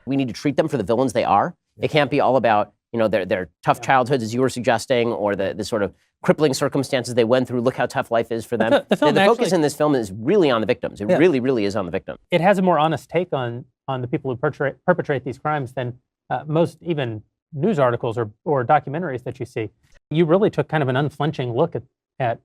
We need to treat them for the villains they are. It can't be all about, their tough childhoods, as you were suggesting, or the sort of crippling circumstances they went through. Look how tough life is for them. The focus in this film is really on the victims. It really, really is on the victim. It has a more honest take on the people who perpetrate these crimes than most even news articles or documentaries that you see. You really took kind of an unflinching look at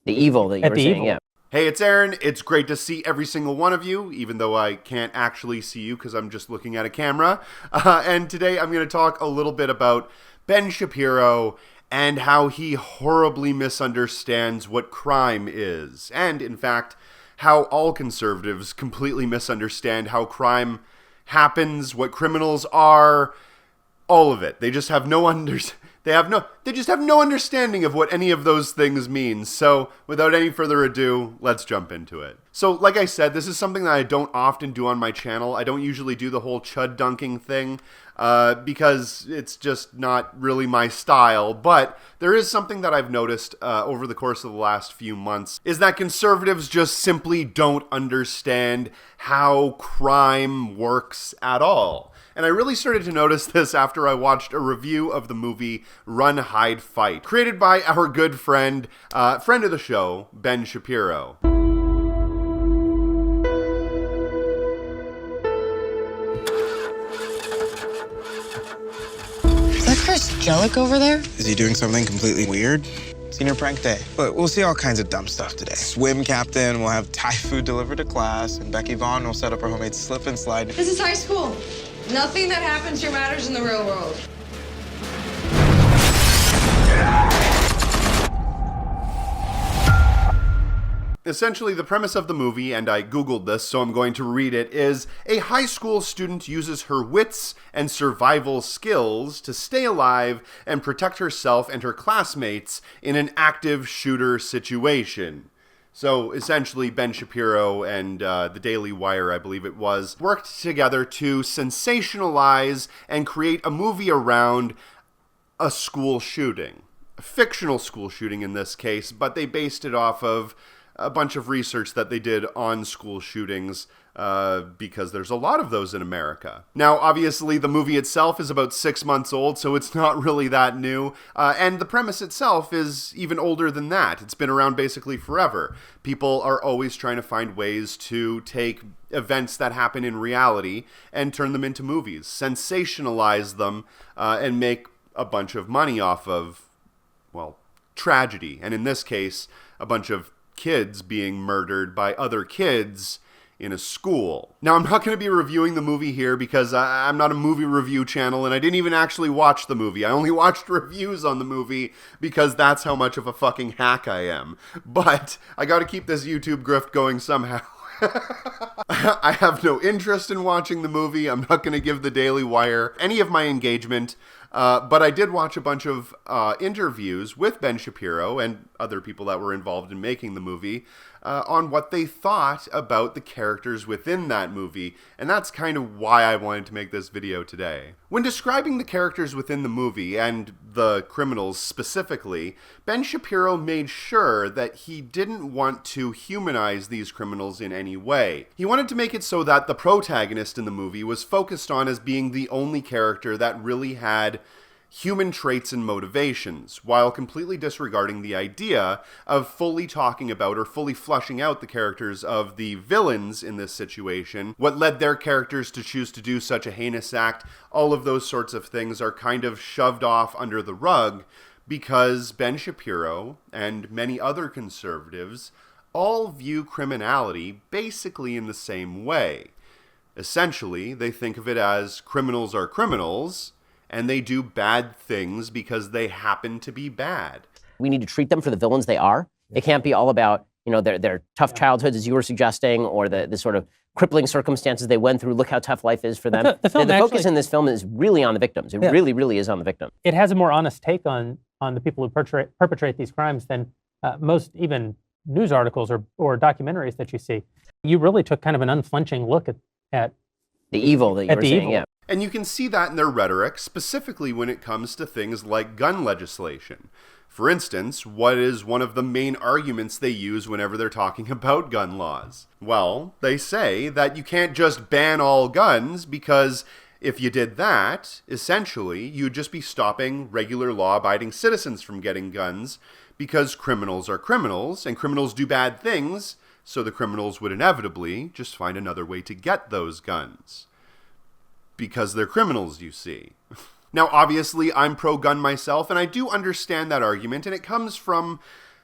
the evil that you were saying. Yeah. Hey, it's Aaron. It's great to see every single one of you, even though I can't actually see you because I'm just looking at a camera. And today I'm going to talk a little bit about Ben Shapiro and how he horribly misunderstands what crime is. And, in fact, how all conservatives completely misunderstand how crime happens, what criminals are, all of it. They just have no understanding of what any of those things mean. So, without any further ado, let's jump into it. So, like I said, this is something that I don't often do on my channel. I don't usually do the whole chud dunking thing because it's just not really my style. But there is something that I've noticed over the course of the last few months is that conservatives just simply don't understand how crime works at all. And I really started to notice this after I watched a review of the movie Run, Hide, Fight, created by our good friend of the show, Ben Shapiro. Is that Chris Jellick over there? Is he doing something completely weird? Senior prank day. But we'll see all kinds of dumb stuff today. Swim captain will have Thai food delivered to class, and Becky Vaughn will set up her homemade slip and slide. This is high school. Nothing that happens here matters in the real world. Essentially, the premise of the movie, and I Googled this, so I'm going to read it, is a high school student uses her wits and survival skills to stay alive and protect herself and her classmates in an active shooter situation. So, essentially, Ben Shapiro and the Daily Wire, I believe it was, worked together to sensationalize and create a movie around a school shooting. A fictional school shooting in this case, but they based it off of a bunch of research that they did on school shootings because there's a lot of those in America. Now, obviously, the movie itself is about 6 months old, so it's not really that new. And the premise itself is even older than that. It's been around basically forever. People are always trying to find ways to take events that happen in reality and turn them into movies, sensationalize them, and make a bunch of money off of, well, tragedy. And in this case, a bunch of kids being murdered by other kids in a school. Now, I'm not going to be reviewing the movie here because I'm not a movie review channel and I didn't even actually watch the movie. I only watched reviews on the movie because that's how much of a fucking hack I am. But I got to keep this YouTube grift going somehow. I have no interest in watching the movie. I'm not going to give the Daily Wire any of my engagement. But I did watch a bunch of interviews with Ben Shapiro and other people that were involved in making the movie on what they thought about the characters within that movie, and that's kind of why I wanted to make this video today. When describing the characters within the movie, and the criminals specifically, Ben Shapiro made sure that he didn't want to humanize these criminals in any way. He wanted to make it so that the protagonist in the movie was focused on as being the only character that really had human traits and motivations, while completely disregarding the idea of fully talking about or fully fleshing out the characters of the villains in this situation, what led their characters to choose to do such a heinous act. All of those sorts of things are kind of shoved off under the rug because Ben Shapiro and many other conservatives all view criminality basically in the same way. Essentially, they think of it as criminals are criminals, and they do bad things because they happen to be bad. We need to treat them for the villains they are. It can't be all about, their tough childhoods, as you were suggesting, or the sort of crippling circumstances they went through. Look how tough life is for them. The focus in this film is really on the victims. It really, really is on the victim. It has a more honest take on the people who perpetrate these crimes than most even news articles or documentaries that you see. You really took kind of an unflinching look at the evil that you were saying, yeah. And you can see that in their rhetoric, specifically when it comes to things like gun legislation. For instance, what is one of the main arguments they use whenever they're talking about gun laws? Well, they say that you can't just ban all guns because If you did that, essentially, you'd just be stopping regular law-abiding citizens from getting guns because criminals are criminals, and criminals do bad things, so the criminals would inevitably just find another way to get those guns. Because they're criminals, you see. Now, obviously, I'm pro-gun myself, and I do understand that argument, and it comes from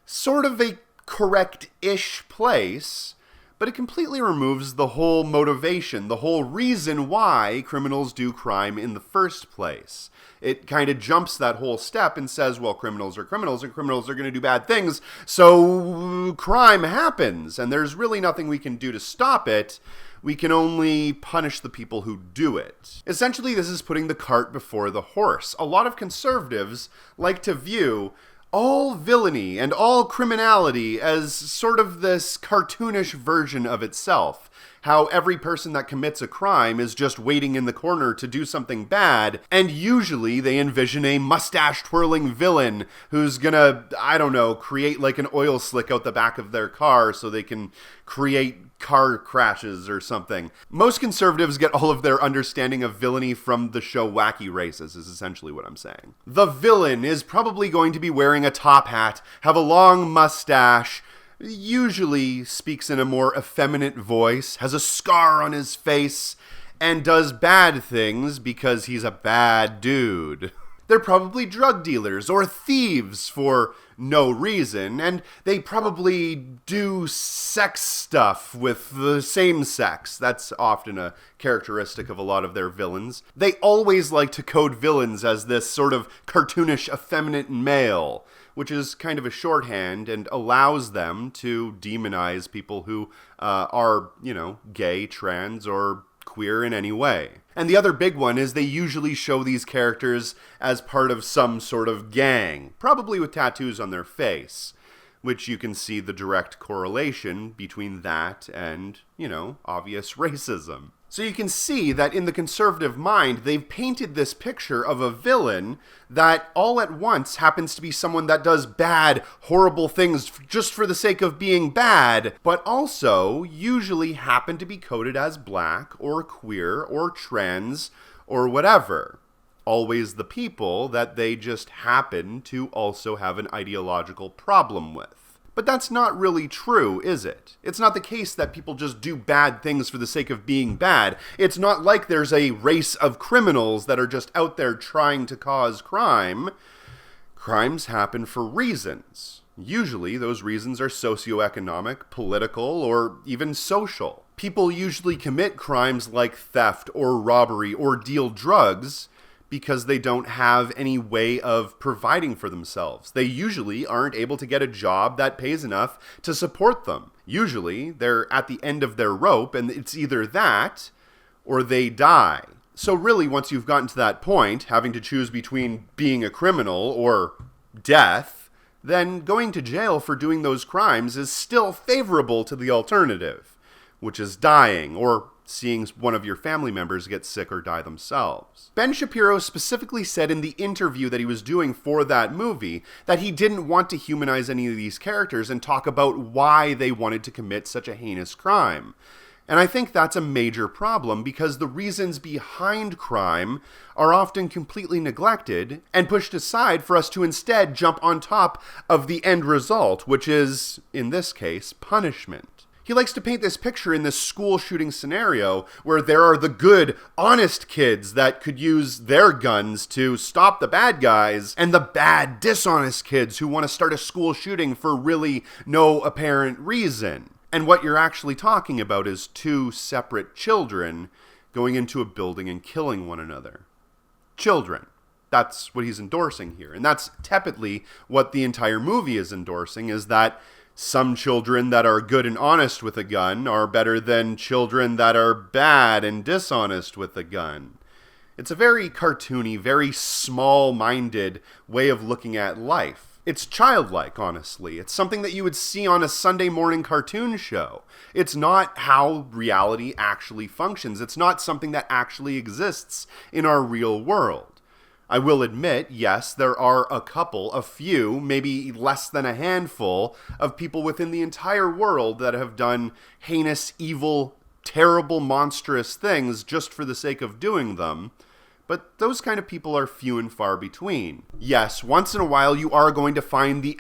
sort of a correct-ish place, but it completely removes the whole motivation, the whole reason why criminals do crime in the first place. It kind of jumps that whole step and says, well, criminals are criminals, and criminals are going to do bad things, so crime happens, and there's really nothing we can do to stop it. We can only punish the people who do it. Essentially, this is putting the cart before the horse. A lot of conservatives like to view all villainy and all criminality as sort of this cartoonish version of itself. How every person that commits a crime is just waiting in the corner to do something bad, and usually they envision a mustache-twirling villain who's gonna, I don't know, create like an oil slick out the back of their car so they can create car crashes or something. Most conservatives get all of their understanding of villainy from the show Wacky Races, is essentially what I'm saying. The villain is probably going to be wearing a top hat, have a long mustache, usually speaks in a more effeminate voice, has a scar on his face, and does bad things because he's a bad dude. They're probably drug dealers or thieves for no reason, and they probably do sex stuff with the same sex. That's often a characteristic of a lot of their villains. They always like to code villains as this sort of cartoonish, effeminate male, which is kind of a shorthand and allows them to demonize people who are, gay, trans, or queer in any way. And the other big one is they usually show these characters as part of some sort of gang, probably with tattoos on their face, which you can see the direct correlation between that and, obvious racism. So you can see that in the conservative mind, they've painted this picture of a villain that all at once happens to be someone that does bad, horrible things just for the sake of being bad, but also usually happen to be coded as black or queer or trans or whatever. Always the people that they just happen to also have an ideological problem with. But that's not really true, is it? It's not the case that people just do bad things for the sake of being bad. It's not like there's a race of criminals that are just out there trying to cause crime. Crimes happen for reasons. Usually, those reasons are socioeconomic, political, or even social. People usually commit crimes like theft or robbery or deal drugs because they don't have any way of providing for themselves. They usually aren't able to get a job that pays enough to support them. Usually, they're at the end of their rope, and it's either that or they die. So really, once you've gotten to that point, having to choose between being a criminal or death, then going to jail for doing those crimes is still favorable to the alternative, which is dying or seeing one of your family members get sick or die themselves. Ben Shapiro specifically said in the interview that he was doing for that movie that he didn't want to humanize any of these characters and talk about why they wanted to commit such a heinous crime. And I think that's a major problem because the reasons behind crime are often completely neglected and pushed aside for us to instead jump on top of the end result, which is, in this case, punishment. He likes to paint this picture in this school shooting scenario where there are the good, honest kids that could use their guns to stop the bad guys, and the bad, dishonest kids who want to start a school shooting for really no apparent reason. And what you're actually talking about is two separate children going into a building and killing one another. Children. That's what he's endorsing here. And that's tepidly what the entire movie is endorsing, is that some children that are good and honest with a gun are better than children that are bad and dishonest with a gun. It's a very cartoony, very small-minded way of looking at life. It's childlike, honestly. It's something that you would see on a Sunday morning cartoon show. It's not how reality actually functions. It's not something that actually exists in our real world. I will admit, yes, there are a few, maybe less than a handful of people within the entire world that have done heinous, evil terrible, monstrous things just for the sake of doing them. But those kind of people are few and far between. Yes, once in a while you are going to find the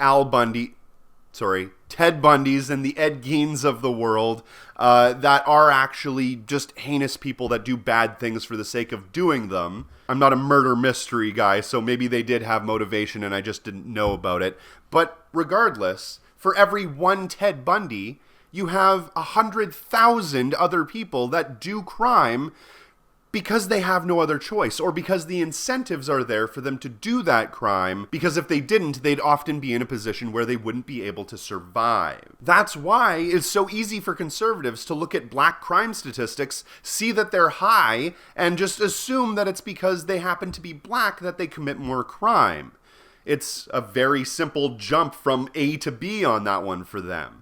Ted Bundys and the Ed Geins of the world that are actually just heinous people that do bad things for the sake of doing them. I'm not a murder mystery guy, so maybe they did have motivation and I just didn't know about it. But regardless, for every one Ted Bundy, you have 100,000 other people that do crime because they have no other choice, or because the incentives are there for them to do that crime, because if they didn't, they'd often be in a position where they wouldn't be able to survive. That's why it's so easy for conservatives to look at black crime statistics, see that they're high, and just assume that it's because they happen to be black that they commit more crime. It's a very simple jump from A to B on that one for them.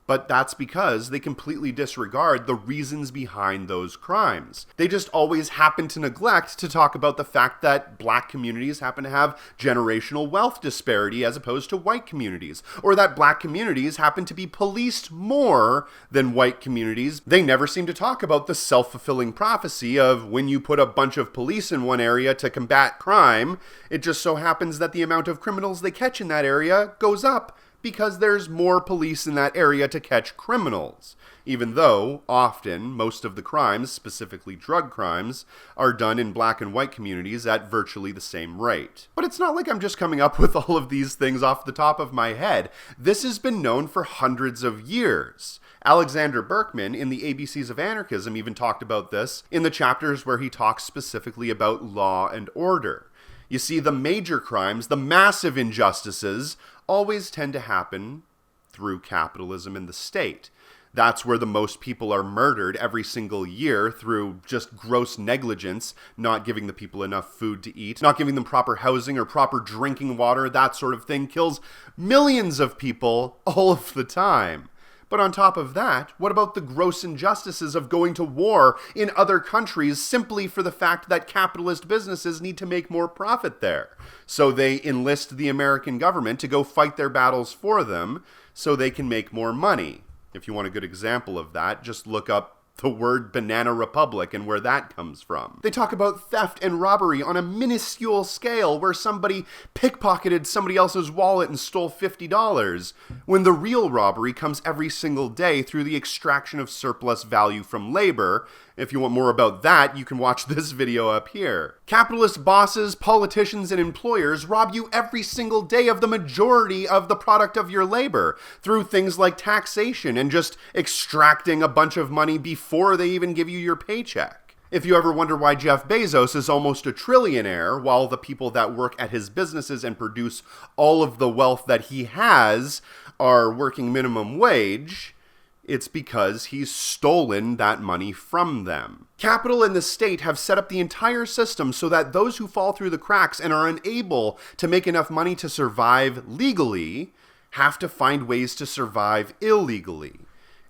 But that's because they completely disregard the reasons behind those crimes. They just always happen to neglect to talk about the fact that black communities happen to have generational wealth disparity as opposed to white communities, or that black communities happen to be policed more than white communities. They never seem to talk about the self-fulfilling prophecy of when you put a bunch of police in one area to combat crime, it just so happens that the amount of criminals they catch in that area goes up, because there's more police in that area to catch criminals, even though often most of the crimes, specifically drug crimes, are done in black and white communities at virtually the same rate. But it's not like I'm just coming up with all of these things off the top of my head. This has been known for hundreds of years. Alexander Berkman in the ABCs of Anarchism even talked about this in the chapters where he talks specifically about law and order. You see, the major crimes, the massive injustices, always tend to happen through capitalism and the state. That's where the most people are murdered every single year through just gross negligence, not giving the people enough food to eat, not giving them proper housing or proper drinking water, that sort of thing kills millions of people all of the time. But on top of that, what about the gross injustices of going to war in other countries simply for the fact that capitalist businesses need to make more profit there? So they enlist the American government to go fight their battles for them so they can make more money. If you want a good example of that, just look up the word Banana Republic and where that comes from. They talk about theft and robbery on a minuscule scale where somebody pickpocketed somebody else's wallet and stole $50, when the real robbery comes every single day through the extraction of surplus value from labor. If you want more about that, you can watch this video up here. Capitalist bosses, politicians, and employers rob you every single day of the majority of the product of your labor through things like taxation and just extracting a bunch of money before they even give you your paycheck. If you ever wonder why Jeff Bezos is almost a trillionaire while the people that work at his businesses and produce all of the wealth that he has are working minimum wage, it's because he's stolen that money from them. Capital and the state have set up the entire system so that those who fall through the cracks and are unable to make enough money to survive legally have to find ways to survive illegally.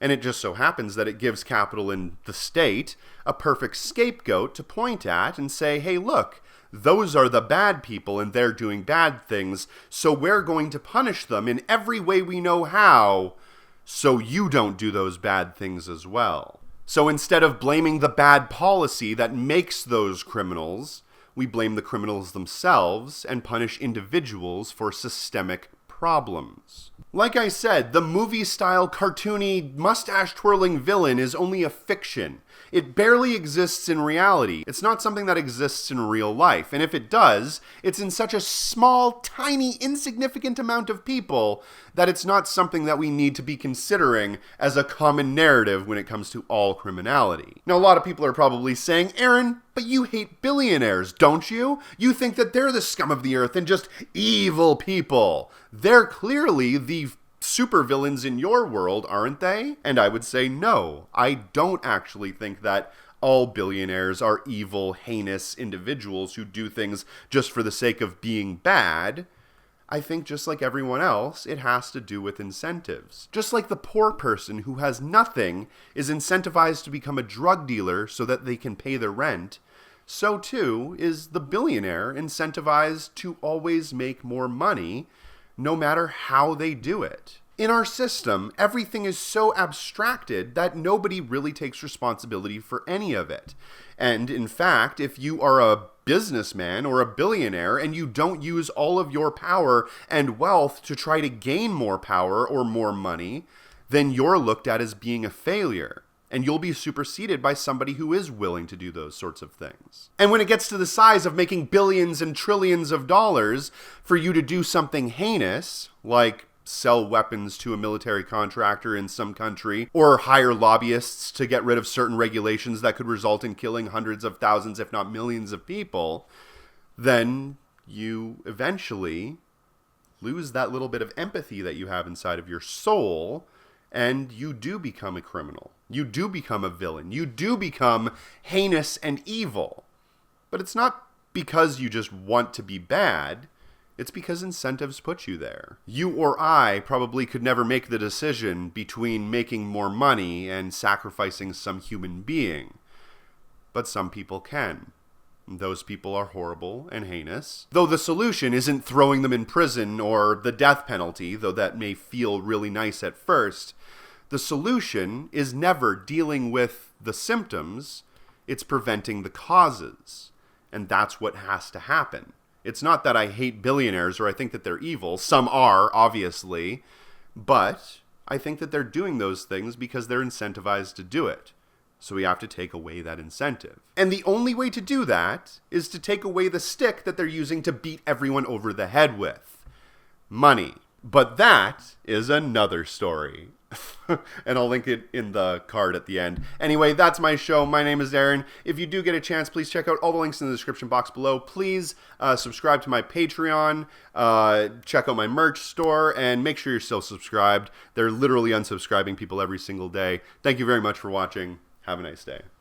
And it just so happens that it gives capital and the state a perfect scapegoat to point at and say, hey, look, those are the bad people and they're doing bad things, so we're going to punish them in every way we know how, so you don't do those bad things as well. So instead of blaming the bad policy that makes those criminals, we blame the criminals themselves and punish individuals for systemic problems. Like I said, the movie-style, cartoony, mustache-twirling villain is only a fiction. It barely exists in reality. It's not something that exists in real life. And if it does, it's in such a small, tiny, insignificant amount of people that it's not something that we need to be considering as a common narrative when it comes to all criminality. Now, a lot of people are probably saying, Aaron, but you hate billionaires, don't you? You think that they're the scum of the earth and just evil people. They're clearly the supervillains in your world, aren't they? And I would say no. I don't actually think that all billionaires are evil, heinous individuals who do things just for the sake of being bad. I think just like everyone else, it has to do with incentives. Just like the poor person who has nothing is incentivized to become a drug dealer so that they can pay their rent, so too is the billionaire incentivized to always make more money, no matter how they do it. In our system, everything is so abstracted that nobody really takes responsibility for any of it. And in fact, if you are a businessman or a billionaire and you don't use all of your power and wealth to try to gain more power or more money, then you're looked at as being a failure. And you'll be superseded by somebody who is willing to do those sorts of things. And when it gets to the size of making billions and trillions of dollars, for you to do something heinous, like sell weapons to a military contractor in some country, or hire lobbyists to get rid of certain regulations that could result in killing hundreds of thousands, if not millions of people, then you eventually lose that little bit of empathy that you have inside of your soul, and you do become a criminal. You do become a villain. You do become heinous and evil. But it's not because you just want to be bad. It's because incentives put you there. You or I probably could never make the decision between making more money and sacrificing some human being. But some people can. Those people are horrible and heinous. Though the solution isn't throwing them in prison or the death penalty, though that may feel really nice at first, the solution is never dealing with the symptoms, it's preventing the causes. And that's what has to happen. It's not that I hate billionaires or I think that they're evil. Some are, obviously. But I think that they're doing those things because they're incentivized to do it. So we have to take away that incentive. And the only way to do that is to take away the stick that they're using to beat everyone over the head with. Money. But that is another story. And I'll link it in the card at the end. Anyway, that's my show. My name is Aaron. If you do get a chance, please check out all the links in the description box below. Please subscribe to my Patreon, check out my merch store, and make sure you're still subscribed. They're literally unsubscribing people every single day. Thank you very much for watching. Have a nice day.